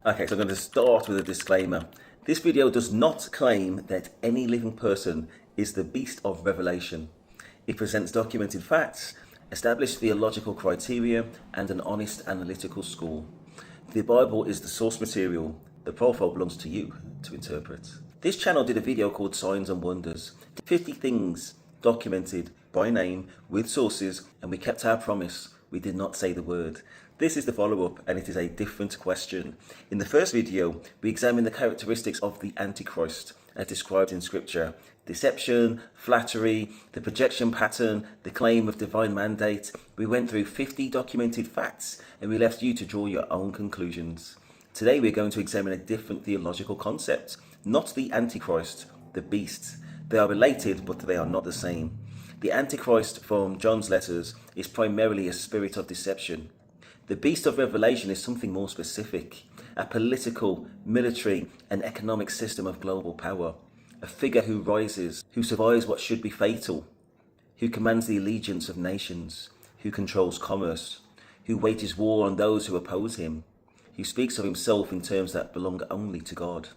Okay, so I'm going to start with a disclaimer. This video does not claim that any living person is the beast of Revelation. It presents documented facts, established theological criteria, and an honest analytical score. The Bible is the source material. The profile belongs to you to interpret. This channel did a video called Signs and Wonders. 50 things documented by name with sources, and we kept our promise. We did not say the word. This is the follow-up, and it is a different question. In the first video, we examined the characteristics of the Antichrist as described in Scripture. Deception, flattery, the projection pattern, the claim of divine mandate. We went through 50 documented facts, and we left you to draw your own conclusions. Today we're going to examine a different theological concept, not the Antichrist, the beast. They are related, but they are not the same. The Antichrist from John's letters is primarily a spirit of deception. The beast of Revelation is something more specific, a political, military, and economic system of global power, a figure who rises, who survives what should be fatal, who commands the allegiance of nations, who controls commerce, who wages war on those who oppose him, who speaks of himself in terms that belong only to God.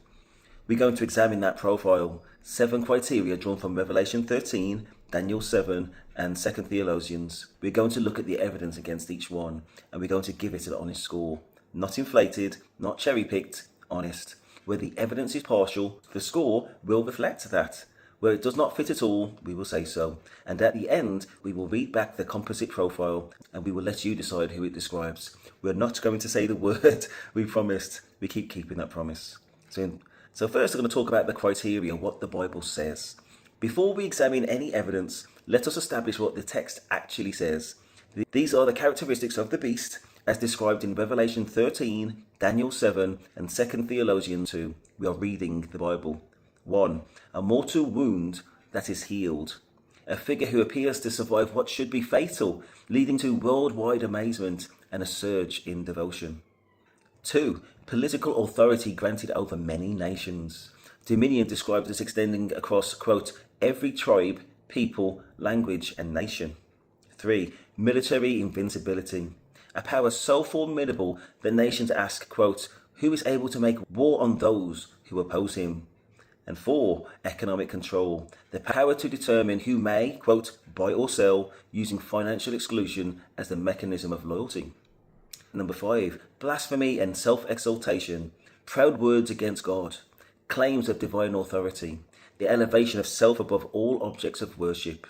We're going to examine that profile, 7 criteria drawn from Revelation 13, Daniel 7, and 2 Thessalonians. We're going to look at the evidence against each one, and we're going to give it an honest score. Not inflated, not cherry-picked, honest. Where the evidence is partial, the score will reflect that. Where it does not fit at all, we will say so. And at the end, we will read back the composite profile, and we will let you decide who it describes. We're not going to say the word we promised. We keep keeping that promise. So first, I'm going to talk about the criteria, what the Bible says. Before we examine any evidence, let us establish what the text actually says. These are the characteristics of the beast as described in Revelation 13, Daniel 7, and 2 Thessalonians 2. We are reading the Bible. 1. A mortal wound that is healed. A figure who appears to survive what should be fatal, leading to worldwide amazement and a surge in devotion. 2. Political authority granted over many nations. Dominion described as extending across, quote, every tribe, people, language, and nation. 3. Military invincibility. A power so formidable that nations ask, quote, who is able to make war on those who oppose him? And 4. Economic control. The power to determine who may, quote, buy or sell, using financial exclusion as the mechanism of loyalty. Number 5. Blasphemy and self-exaltation. Proud words against God. Claims of divine authority. The elevation of self above all objects of worship.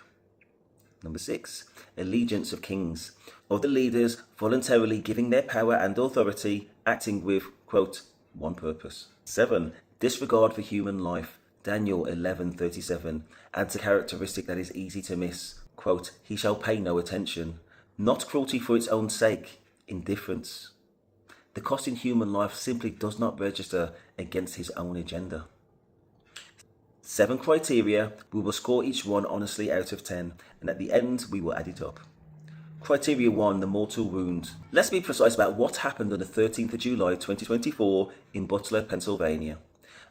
Number 6. Allegiance of kings. Of the leaders voluntarily giving their power and authority, acting with, quote, one purpose. 7. Disregard for human life. Daniel 11:37 adds a characteristic that is easy to miss. Quote, he shall pay no attention. Not cruelty for its own sake. Indifference. The cost in human life simply does not register against his own agenda. 7 criteria. We will score each one honestly out of 10, and at the end we will add it up. Criteria 1, the mortal wound. Let's be precise about what happened on the 13th of July 2024 in Butler, Pennsylvania.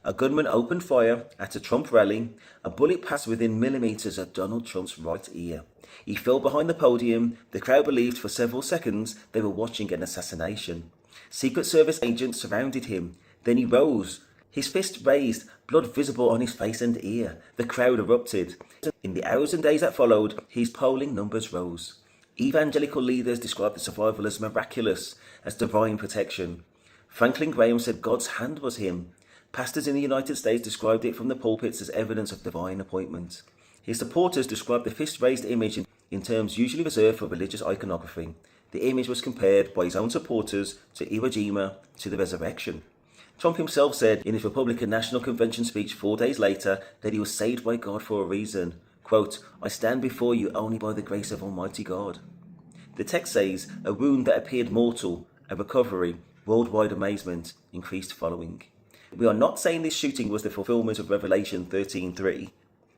A gunman opened fire at a Trump rally. A bullet passed within millimeters of Donald Trump's right ear. He fell behind the podium. The crowd believed for several seconds they were watching an assassination. Secret Service agents surrounded him. Then he rose, his fist raised, blood visible on his face and ear. The crowd erupted. In the hours and days that followed, his polling numbers rose. Evangelical leaders described the survival as miraculous, as divine protection. Franklin Graham said God's hand was him. Pastors in the United States described it from the pulpits as evidence of divine appointment. His supporters described the fist-raised image in terms usually reserved for religious iconography. The image was compared by his own supporters to Iwo Jima, to the resurrection. Trump himself said in his Republican National Convention speech 4 days later that he was saved by God for a reason. Quote, I stand before you only by the grace of Almighty God. The text says, a wound that appeared mortal, a recovery, worldwide amazement, increased following. We are not saying this shooting was the fulfillment of Revelation 13:3.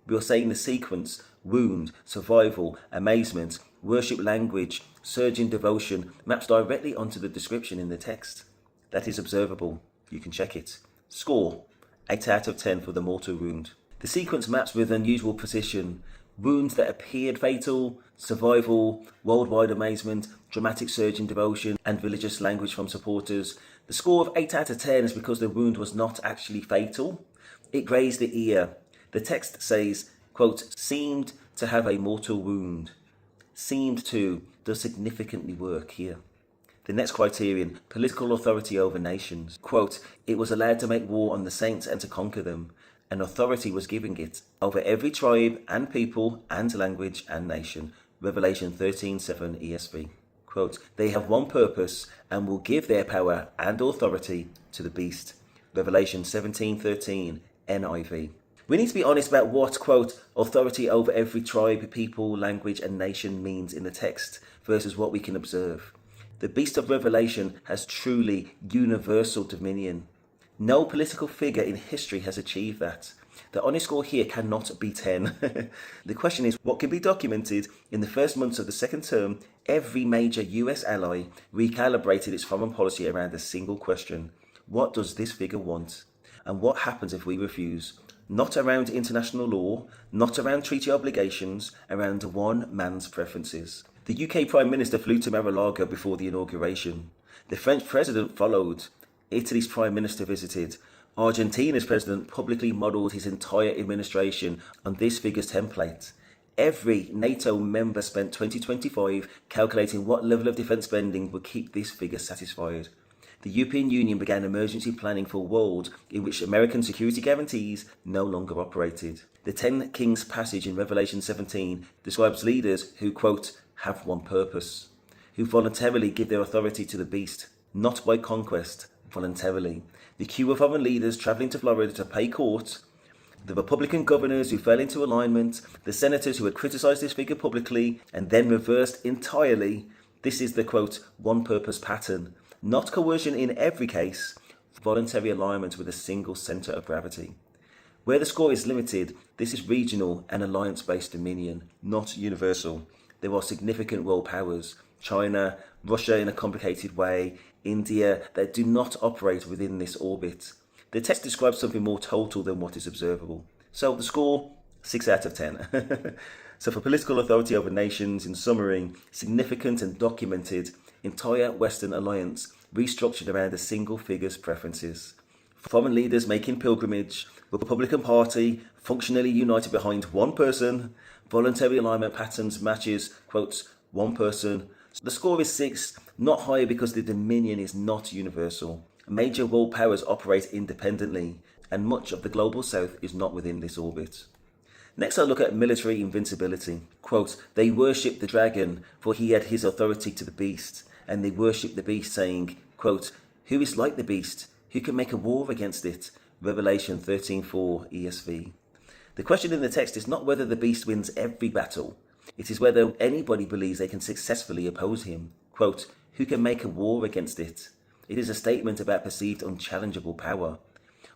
We are saying the sequence, wound, survival, amazement, worship language, surge in devotion, maps directly onto the description in the text. That is observable. You can check it. Score, 8 out of 10 for the mortal wound. The sequence maps with unusual precision. Wounds that appeared fatal, survival, worldwide amazement, dramatic surge in devotion, and religious language from supporters. The score of 8 out of 10 is because the wound was not actually fatal. It grazed the ear. The text says, quote, seemed to have a mortal wound. Seemed to does significantly work here. The next criterion, political authority over nations. Quote, it was allowed to make war on the saints and to conquer them, and authority was given it over every tribe and people and language and nation. Revelation 13:7 ESV. Quote, they have one purpose and will give their power and authority to the beast. Revelation 17:13 NIV. We need to be honest about what, quote, authority over every tribe, people, language and nation means in the text versus what we can observe. The beast of Revelation has truly universal dominion. No political figure in history has achieved that. The honest score here cannot be 10. The question is, what can be documented in the first months of the second term? Every major US ally recalibrated its foreign policy around a single question. What does this figure want? And what happens if we refuse? Not around international law, not around treaty obligations, around one man's preferences. The UK Prime Minister flew to Mar-a-Lago before the inauguration. The French President followed. Italy's Prime Minister visited. Argentina's President publicly modelled his entire administration on this figure's template. Every NATO member spent 2025 calculating what level of defence spending would keep this figure satisfied. The European Union began emergency planning for a world in which American security guarantees no longer operated. The 10 Kings passage in Revelation 17 describes leaders who, quote, have one purpose, who voluntarily give their authority to the beast, not by conquest, voluntarily. The queue of foreign leaders travelling to Florida to pay court, the Republican governors who fell into alignment, the senators who had criticised this figure publicly and then reversed entirely. This is the, quote, one purpose pattern. Not coercion in every case, voluntary alignment with a single centre of gravity. Where the score is limited, this is regional and alliance-based dominion, not universal. There are significant world powers, China, Russia in a complicated way, India, that do not operate within this orbit. The text describes something more total than what is observable. So the score, 6 out of 10. So for political authority over nations, in summary, significant and documented, entire Western alliance restructured around a single figure's preferences. Foreign leaders making pilgrimage, Republican Party functionally united behind one person, voluntary alignment patterns matches, quotes, one person. The score is 6, not higher because the dominion is not universal. Major world powers operate independently, and much of the global south is not within this orbit. Next, I'll look at military invincibility. Quote, they worshipped the dragon, for he had his authority to the beast, and they worshipped the beast, saying, quote, who is like the beast? Who can make a war against it? Revelation 13:4 ESV. The question in the text is not whether the beast wins every battle. It is whether anybody believes they can successfully oppose him. Quote, who can make a war against it? It is a statement about perceived unchallengeable power.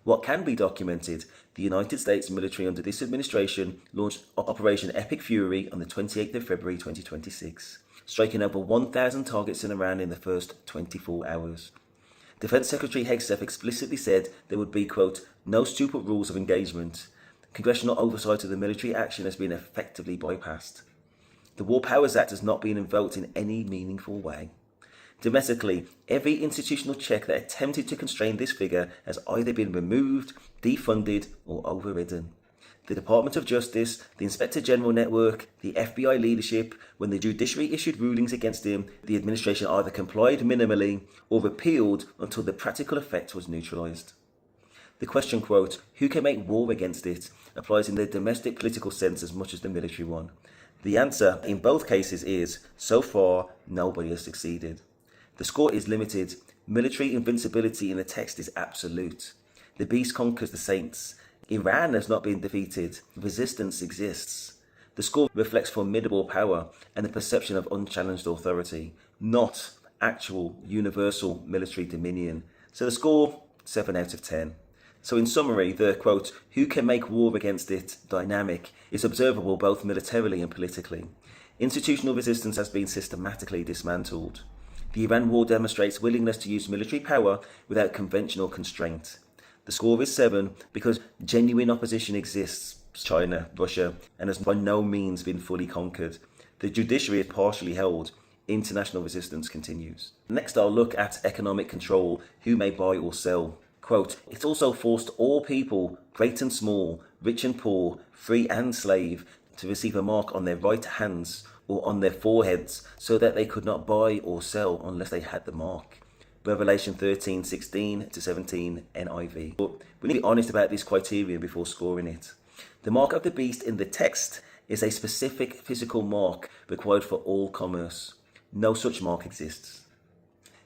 What can be documented? The United States military under this administration launched Operation Epic Fury on the 28th of February 2026, striking over 1,000 targets in Iran in the first 24 hours. Defense Secretary Hegseth explicitly said there would be, quote, no stupid rules of engagement. Congressional oversight of the military action has been effectively bypassed. The War Powers Act has not been invoked in any meaningful way. Domestically, every institutional check that attempted to constrain this figure has either been removed, defunded, or overridden. The Department of Justice, the Inspector General Network, the FBI leadership, when the judiciary issued rulings against him, the administration either complied minimally or repealed until the practical effect was neutralised. The question, quote, who can make war against it, applies in the domestic political sense as much as the military one. The answer in both cases is, so far, nobody has succeeded. The score is limited. Military invincibility in the text is absolute. The beast conquers the saints. Iran has not been defeated. Resistance exists. The score reflects formidable power and the perception of unchallenged authority, not actual universal military dominion. So the score, 7 out of 10. So in summary, the, quote, who can make war against it dynamic is observable both militarily and politically. Institutional resistance has been systematically dismantled. The Iran war demonstrates willingness to use military power without conventional constraint. The score is 7 because genuine opposition exists, China, Russia, and has by no means been fully conquered. The judiciary is partially held. international resistance continues. Next, I'll look at economic control, who may buy or sell. Quote, it also forced all people, great and small, rich and poor, free and slave, to receive a mark on their right hands or on their foreheads, so that they could not buy or sell unless they had the mark. Revelation 13:16-17 NIV. But we need to be honest about this criterion before scoring it. The mark of the beast in the text is a specific physical mark required for all commerce. No such mark exists.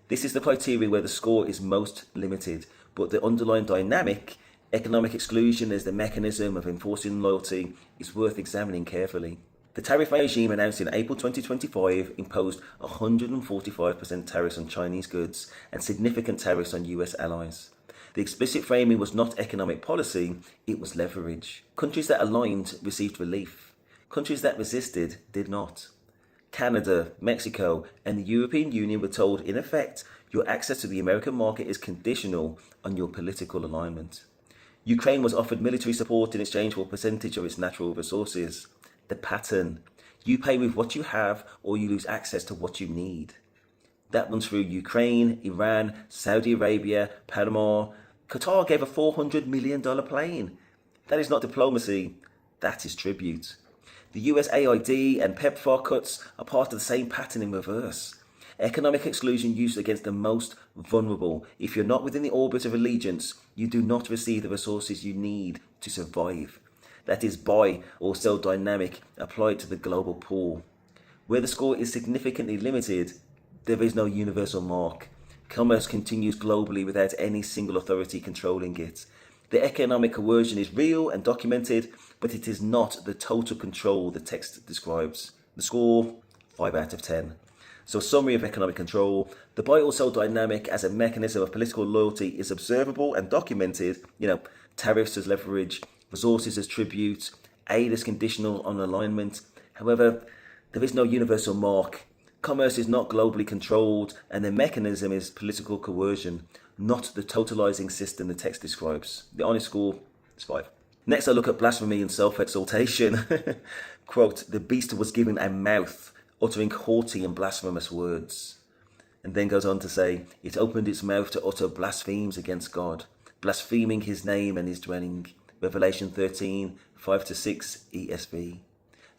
This is the criteria where the score is most limited, but the underlying dynamic, economic exclusion as the mechanism of enforcing loyalty, is worth examining carefully. The tariff regime announced in April 2025 imposed 145% tariffs on Chinese goods and significant tariffs on US allies. The explicit framing was not economic policy, it was leverage. Countries that aligned received relief. Countries that resisted did not. Canada, Mexico, and the European Union were told, in effect, your access to the American market is conditional on your political alignment. Ukraine was offered military support in exchange for a percentage of its natural resources. The pattern: you pay with what you have or you lose access to what you need. That runs through Ukraine, Iran, Saudi Arabia, Panama. Qatar gave a $400 million plane. That is not diplomacy, that is tribute. The USAID and PEPFAR cuts are part of the same pattern in reverse. Economic exclusion used against the most vulnerable. If you're not within the orbit of allegiance, you do not receive the resources you need to survive. That is buy or sell dynamic applied to the global pool. Where the score is significantly limited, there is no universal mark. Commerce continues globally without any single authority controlling it. The economic coercion is real and documented, but it is not the total control the text describes. The score, 5 out of 10. So, summary of economic control: the buy or sell dynamic as a mechanism of political loyalty is observable and documented. Tariffs as leverage, resources as tribute, aid as conditional on alignment. However, there is no universal mark. Commerce is not globally controlled, and the mechanism is political coercion, not the totalizing system the text describes. The honest score is 5. Next, I look at blasphemy and self-exaltation. Quote, the beast was given a mouth, uttering haughty and blasphemous words. And then goes on to say, it opened its mouth to utter blasphemies against God, blaspheming his name and his dwelling. Revelation 13:5-6 ESV.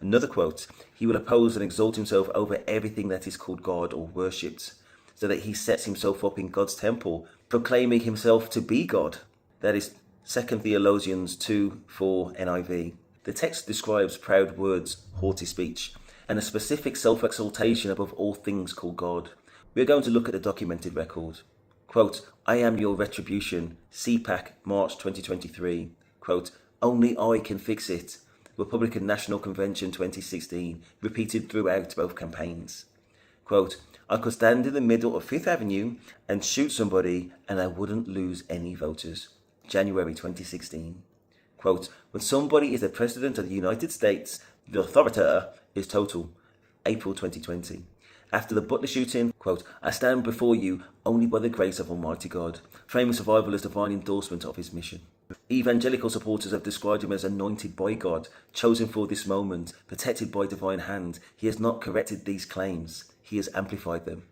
Another quote, he will oppose and exalt himself over everything that is called God or worshipped, so that he sets himself up in God's temple, proclaiming himself to be God. That is 2 Thessalonians 2:4 NIV. The text describes proud words, haughty speech, and a specific self-exaltation above all things called God. We are going to look at the documented record. Quote, I am your retribution, CPAC, March 2023. Quote, only I can fix it. Republican National Convention 2016, repeated throughout both campaigns. Quote, I could stand in the middle of Fifth Avenue and shoot somebody and I wouldn't lose any voters. January 2016. Quote, when somebody is the President of the United States, the authority is total. April 2020. After the Butler shooting, quote, I stand before you only by the grace of Almighty God, framing survival as divine endorsement of his mission. Evangelical supporters have described him as anointed by God, chosen for this moment, protected by divine hand. He has not corrected these claims, he has amplified them.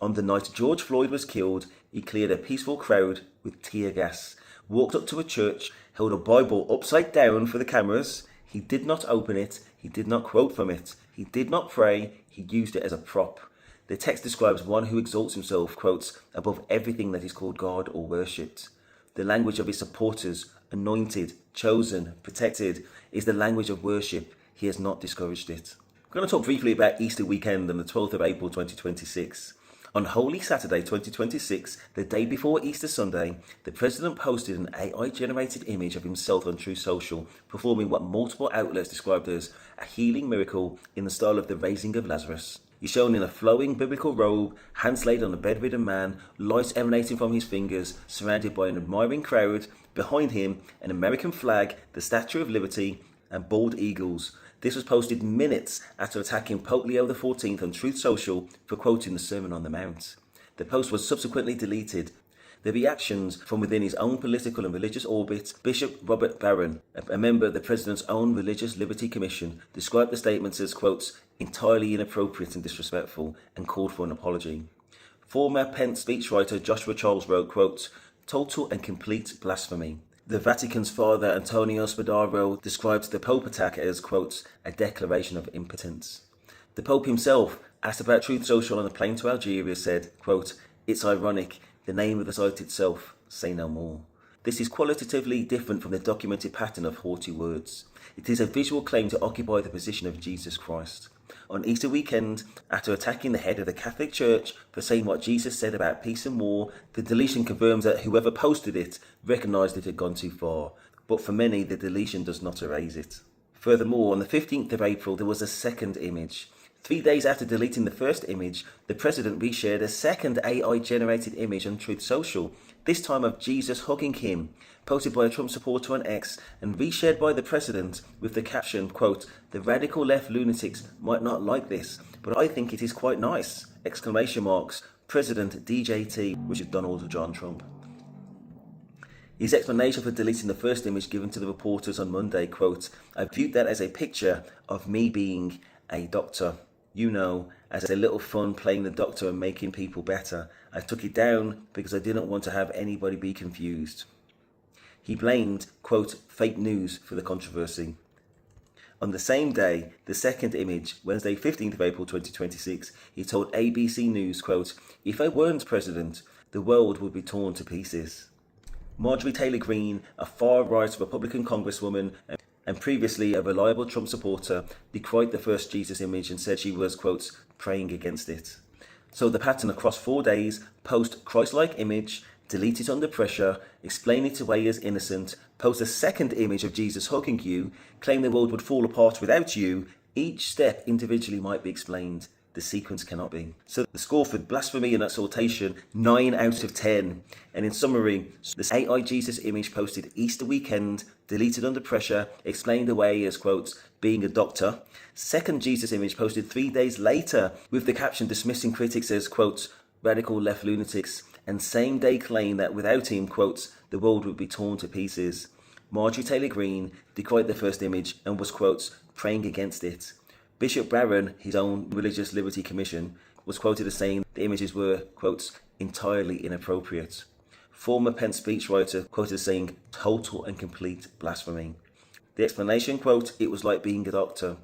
On the night George Floyd was killed, he cleared a peaceful crowd with tear gas, walked up to a church, held a Bible upside down for the cameras. He did not open it, he did not quote from it, he did not pray, he used it as a prop. The text describes one who exalts himself, quotes, above everything that is called God or worshipped. The language of his supporters, anointed, chosen, protected, is the language of worship. He has not discouraged it. I'm going to talk briefly about Easter weekend on the 12th of April 2026. On Holy Saturday 2026, the day before Easter Sunday, the President posted an AI-generated image of himself on True Social, performing what multiple outlets described as a healing miracle in the style of the raising of Lazarus. He's shown in a flowing biblical robe, hands laid on a bedridden man, light emanating from his fingers, surrounded by an admiring crowd, behind him an American flag, the Statue of Liberty, and bald eagles. This was posted minutes after attacking Pope Leo XIV on Truth Social for quoting the Sermon on the Mount. The post was subsequently deleted. The reactions from within his own political and religious orbit. Bishop Robert Barron, a member of the President's own Religious Liberty Commission, described the statements as, quote, entirely inappropriate and disrespectful, and called for an apology. Former Pence speechwriter Joshua Charles wrote, quote, total and complete blasphemy. The Vatican's father Antonio Spadaro described the Pope attack as, quote, a declaration of impotence. The Pope himself, asked about Truth Social on a plane to Algeria, said, quote, it's ironic, the name of the site itself, say no more. This is qualitatively different from the documented pattern of haughty words. It is a visual claim to occupy the position of Jesus Christ. On Easter weekend, after attacking the head of the Catholic Church for saying what Jesus said about peace and war, the deletion confirms that whoever posted it recognised it had gone too far. But for many, the deletion does not erase it. Furthermore, on the 15th of April, there was a second image. 3 days after deleting the first image, the President reshared a second AI-generated image on Truth Social, this time of Jesus hugging him, posted by a Trump supporter on X and reshared by the President with the caption, quote, the radical left lunatics might not like this, but I think it is quite nice, exclamation marks, President DJT, which is Donald John Trump. His explanation for deleting the first image given to the reporters on Monday, quote, I viewed that as a picture of me being a doctor. You know, as a little fun playing the doctor and making people better. I took it down because I didn't want to have anybody be confused. He blamed, quote, fake news for the controversy. On the same day, the second image, Wednesday 15th of April 2026, he told ABC News, quote, if I weren't president, the world would be torn to pieces. Marjorie Taylor Greene, a far-right Republican congresswoman and previously a reliable Trump supporter, decried the first Jesus image and said she was, quote, praying against it. So the pattern across 4 days: post Christ-like image, delete it under pressure, explain it away as innocent, post a second image of Jesus hugging you, claim the world would fall apart without you. Each step individually might be explained. The sequence cannot be. So the score for blasphemy and exaltation, 9 out of 10. And in summary, this AI Jesus image posted Easter weekend, deleted under pressure, explained away as, quote, being a doctor. Second Jesus image posted 3 days later with the caption dismissing critics as, quote, radical left lunatics, and same day claim that without him, quote, the world would be torn to pieces. Marjorie Taylor Greene decried the first image and was, quote, praying against it. Bishop Barron, his own Religious Liberty Commission, was quoted as saying the images were, quote, entirely inappropriate. Former Pence speechwriter quoted as saying total and complete blasphemy. The explanation, quote, it was like being a doctor,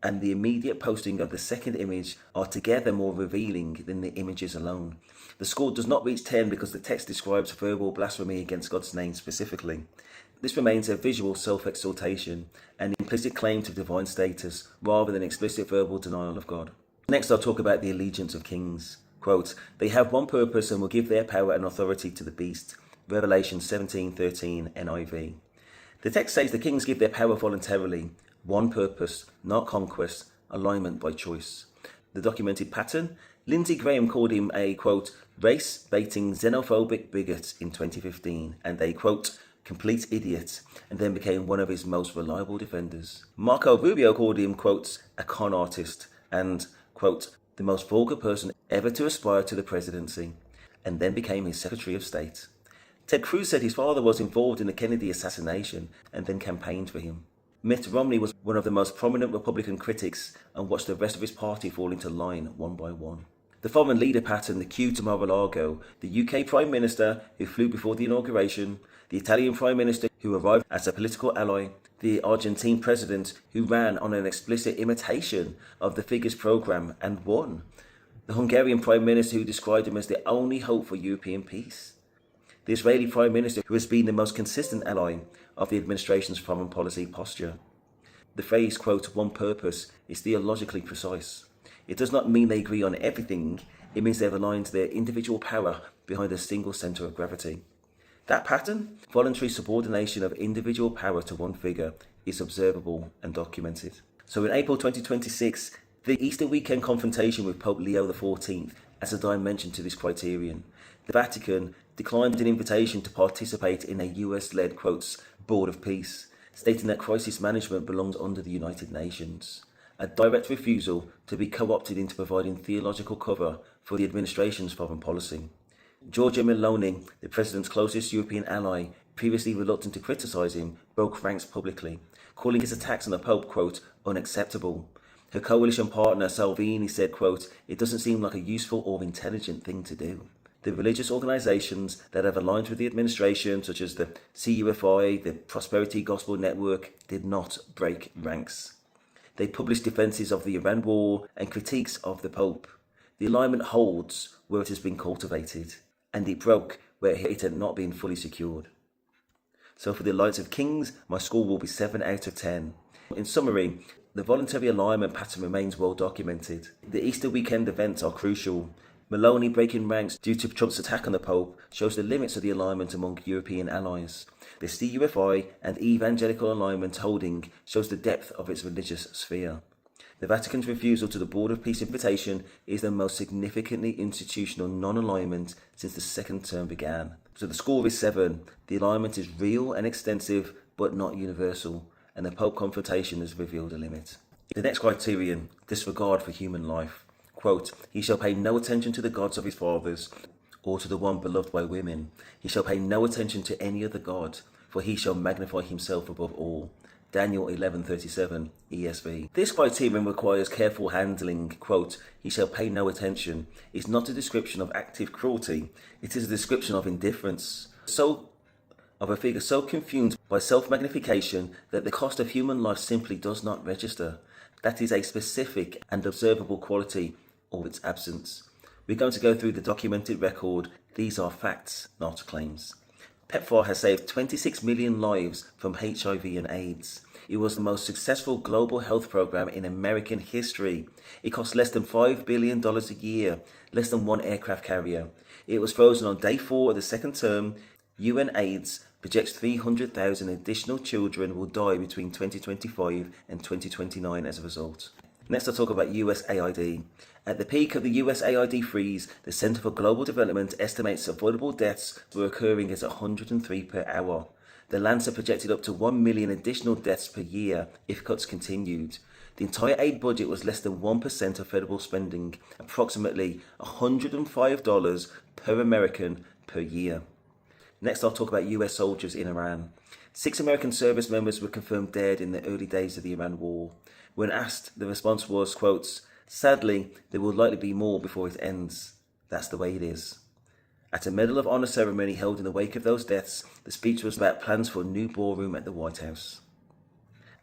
and the immediate posting of the second image are together more revealing than the images alone. The score does not reach 10 because the text describes verbal blasphemy against God's name specifically. This remains a visual self-exaltation, an implicit claim to divine status, rather than explicit verbal denial of God. Next, I'll talk about the allegiance of kings. Quote, they have one purpose and will give their power and authority to the beast. Revelation 17:13 NIV. The text says the kings give their power voluntarily. One purpose, not conquest, alignment by choice. The documented pattern? Lindsey Graham called him a, quote, race-baiting xenophobic bigot in 2015 and a, quote, complete idiot, and then became one of his most reliable defenders. Marco Rubio called him, quote, a con artist and, quote, the most vulgar person ever to aspire to the presidency, and then became his Secretary of State. Ted Cruz said his father was involved in the Kennedy assassination and then campaigned for him. Mitt Romney was one of the most prominent Republican critics and watched the rest of his party fall into line one by one. The foreign leader pattern, the cue to Mar-a-Lago, the UK Prime Minister who flew before the inauguration, the Italian Prime Minister who arrived as a political ally, the Argentine President who ran on an explicit imitation of the figure's programme and won, the Hungarian Prime Minister who described him as the only hope for European peace, the Israeli Prime Minister who has been the most consistent ally of the administration's foreign policy posture. The phrase, quote, one purpose is theologically precise. It does not mean they agree on everything, it means they've aligned their individual power behind a single centre of gravity. That pattern, voluntary subordination of individual power to one figure, is observable and documented. So in April 2026, the Easter weekend confrontation with Pope Leo XIV adds a dimension to this criterion. The Vatican declined an invitation to participate in a US-led, quotes, Board of Peace, stating that crisis management belongs under the United Nations. A direct refusal to be co-opted into providing theological cover for the administration's foreign policy. Giorgia Meloni, the president's closest European ally, previously reluctant to criticise him, broke ranks publicly, calling his attacks on the Pope, quote, unacceptable. Her coalition partner Salvini said, quote, it doesn't seem like a useful or intelligent thing to do. The religious organisations that have aligned with the administration, such as the CUFI, the Prosperity Gospel Network, did not break ranks. They published defences of the Iran war and critiques of the Pope. The alignment holds where it has been cultivated, and it broke where it had not been fully secured. So for the Alliance of Kings, my score will be 7 out of 10. In summary, the voluntary alignment pattern remains well documented. The Easter weekend events are crucial. Meloni breaking ranks due to Trump's attack on the Pope shows the limits of the alignment among European allies. The CUFI and evangelical alignment holding shows the depth of its religious sphere. The Vatican's refusal to the Board of Peace invitation is the most significantly institutional non-alignment since the second term began. So the score is 7. The alignment is real and extensive, but not universal, and the Pope confrontation has revealed a limit. The next criterion, disregard for human life. Quote, he shall pay no attention to the gods of his fathers, or to the one beloved by women. He shall pay no attention to any other god, for he shall magnify himself above all. Daniel 11:37 ESV. This criterion requires careful handling. Quote, he shall pay no attention is not a description of active cruelty. It is a description of indifference. Of a figure so consumed by self-magnification that the cost of human life simply does not register. That is a specific and observable quality or its absence. We're going to go through the documented record. These are facts, not claims. PEPFAR has saved 26 million lives from HIV and AIDS. It was the most successful global health program in American history. It cost less than $5 billion a year, less than one aircraft carrier. It was frozen on day 4 of the second term. UNAIDS projects 300,000 additional children will die between 2025 and 2029 as a result. Next, I'll talk about USAID. At the peak of the USAID freeze, the Centre for Global Development estimates avoidable deaths were occurring at 103 per hour. The Lancet projected up to 1 million additional deaths per year if cuts continued. The entire aid budget was less than 1% of federal spending, approximately $105 per American per year. Next, I'll talk about US soldiers in Iran. 6 American service members were confirmed dead in the early days of the Iran war. When asked, the response was, quote, sadly, there will likely be more before it ends. That's the way it is. At a Medal of Honor ceremony held in the wake of those deaths, the speech was about plans for a new ballroom at the White House.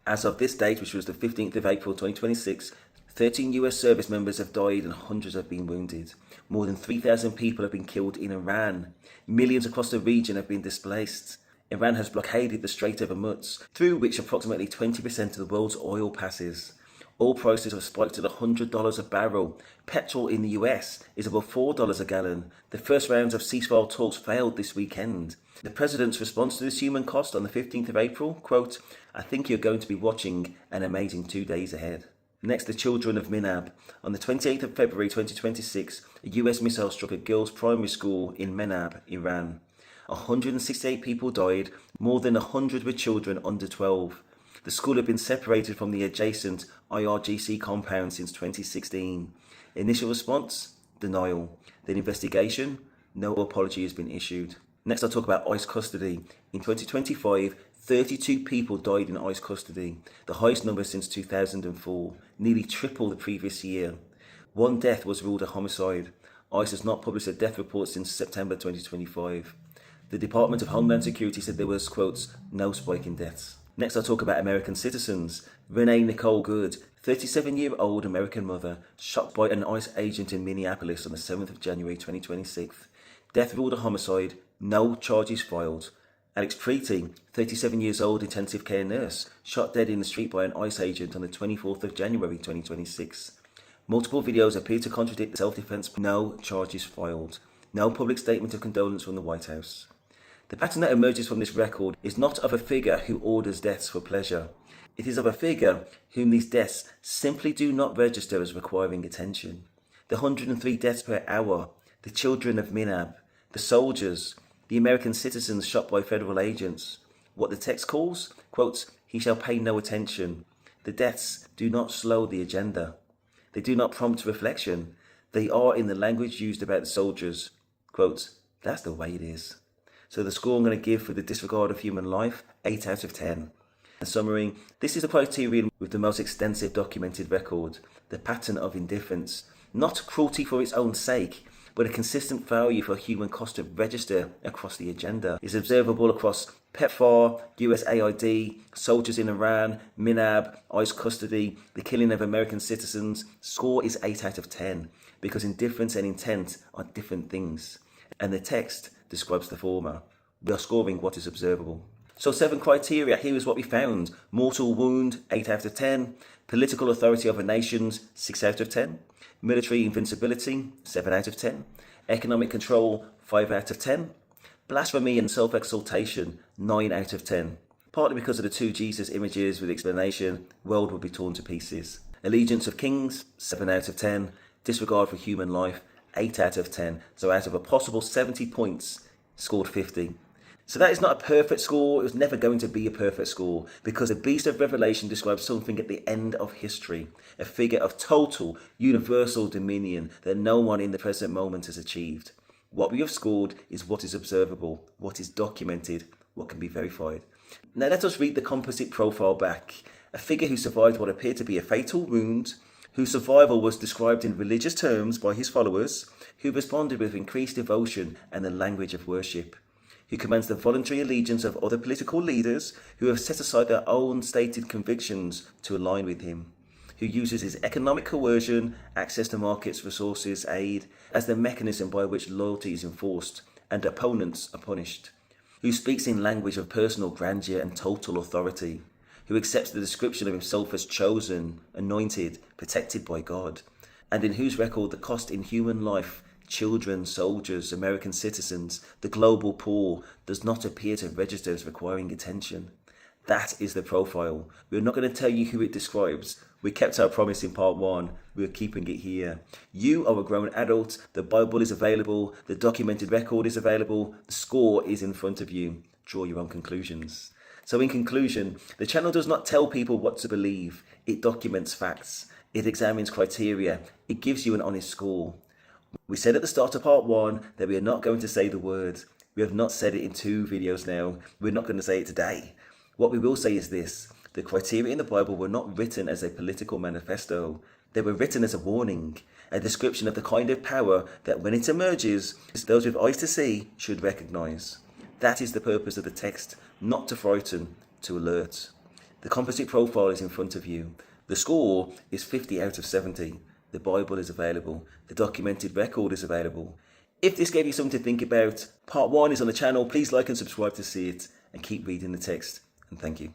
As of this date, which was the 15th of April 2026, 13 US service members have died and hundreds have been wounded. More than 3,000 people have been killed in Iran. Millions across the region have been displaced. Iran has blockaded the Strait of Hormuz, through which approximately 20% of the world's oil passes. Oil prices have spiked to $100 a barrel. Petrol in the US is above $4 a gallon. The first rounds of ceasefire talks failed this weekend. The president's response to this human cost on the 15th of April, quote, I think you're going to be watching an amazing 2 days ahead. Next, the children of Menab. On the 28th of February 2026, a US missile struck a girls' primary school in Menab, Iran. 168 people died, more than 100 were children under 12. The school had been separated from the adjacent IRGC compound since 2016. Initial response? Denial. Then investigation? No apology has been issued. Next, I'll talk about ICE custody. In 2025, 32 people died in ICE custody, the highest number since 2004, nearly triple the previous year. 1 death was ruled a homicide. ICE has not published a death report since September 2025. The Department of Homeland Security said there was, quotes, no spike in deaths. Next, I'll talk about American citizens. Renee Nicole Good, 37-year-old American mother, shot by an ICE agent in Minneapolis on the 7th of January 2026. Death ruled a homicide, no charges filed. Alex Preety, 37 years old intensive care nurse, shot dead in the street by an ICE agent on the 24th of January 2026. Multiple videos appear to contradict self-defense, no charges filed. No public statement of condolence from the White House. The pattern that emerges from this record is not of a figure who orders deaths for pleasure. It is of a figure whom these deaths simply do not register as requiring attention. The 103 deaths per hour, the children of Menab, the soldiers, the American citizens shot by federal agents. What the text calls, quotes, he shall pay no attention. The deaths do not slow the agenda. They do not prompt reflection. They are in the language used about the soldiers, quotes, That's the way it is. So the score I'm going to give for the disregard of human life, 8 out of 10. In summary, this is a criterion with the most extensive documented record, the pattern of indifference, not cruelty for its own sake, but a consistent failure for human cost to register across the agenda, is observable across PEPFAR, USAID, soldiers in Iran, MINAB, ICE custody, the killing of American citizens. Score is 8 out of 10, because indifference and intent are different things, and the text describes the former. We are scoring what is observable. So 7 criteria, here is what we found. Mortal wound, 8 out of 10. Political authority over nations, 6 out of 10. Military invincibility, 7 out of 10. Economic control, 5 out of 10. Blasphemy and self-exaltation, 9 out of 10. Partly because of the 2 Jesus images with explanation, world will be torn to pieces. Allegiance of kings, 7 out of 10. Disregard for human life, 8 out of 10. So out of a possible 70 points, scored 50. So that is not a perfect score. It was never going to be a perfect score, because the beast of Revelation describes something at the end of history, a figure of total, universal dominion that no one in the present moment has achieved. What we have scored is what is observable, what is documented, what can be verified. Now let us read the composite profile back. A figure who survived what appeared to be a fatal wound, whose survival was described in religious terms by his followers, who responded with increased devotion and the language of worship, who commands the voluntary allegiance of other political leaders who have set aside their own stated convictions to align with him, who uses his economic coercion, access to markets, resources, aid, as the mechanism by which loyalty is enforced and opponents are punished, who speaks in language of personal grandeur and total authority, who accepts the description of himself as chosen, anointed, protected by God, and in whose record the cost in human life, children, soldiers, American citizens, the global poor, does not appear to register as requiring attention. That is the profile. We're not going to tell you who it describes. We kept our promise in part 1. We're keeping it here. You are a grown adult. The Bible is available. The documented record is available. The score is in front of you. Draw your own conclusions. So in conclusion, the channel does not tell people what to believe. It documents facts. It examines criteria. It gives you an honest score. We said at the start of part 1 that we are not going to say the word. We have not said it in 2 videos now. We're not going to say it today. What we will say is this: the criteria in the Bible were not written as a political manifesto. They were written as a warning, a description of the kind of power that when it emerges, those with eyes to see should recognize. That is the purpose of the text, not to frighten, to alert. The composite profile is in front of you. The score is 50 out of 70. The Bible is available. The documented record is available. If this gave you something to think about, part 1 is on the channel. Please like and subscribe to see it, and keep reading the text. And thank you.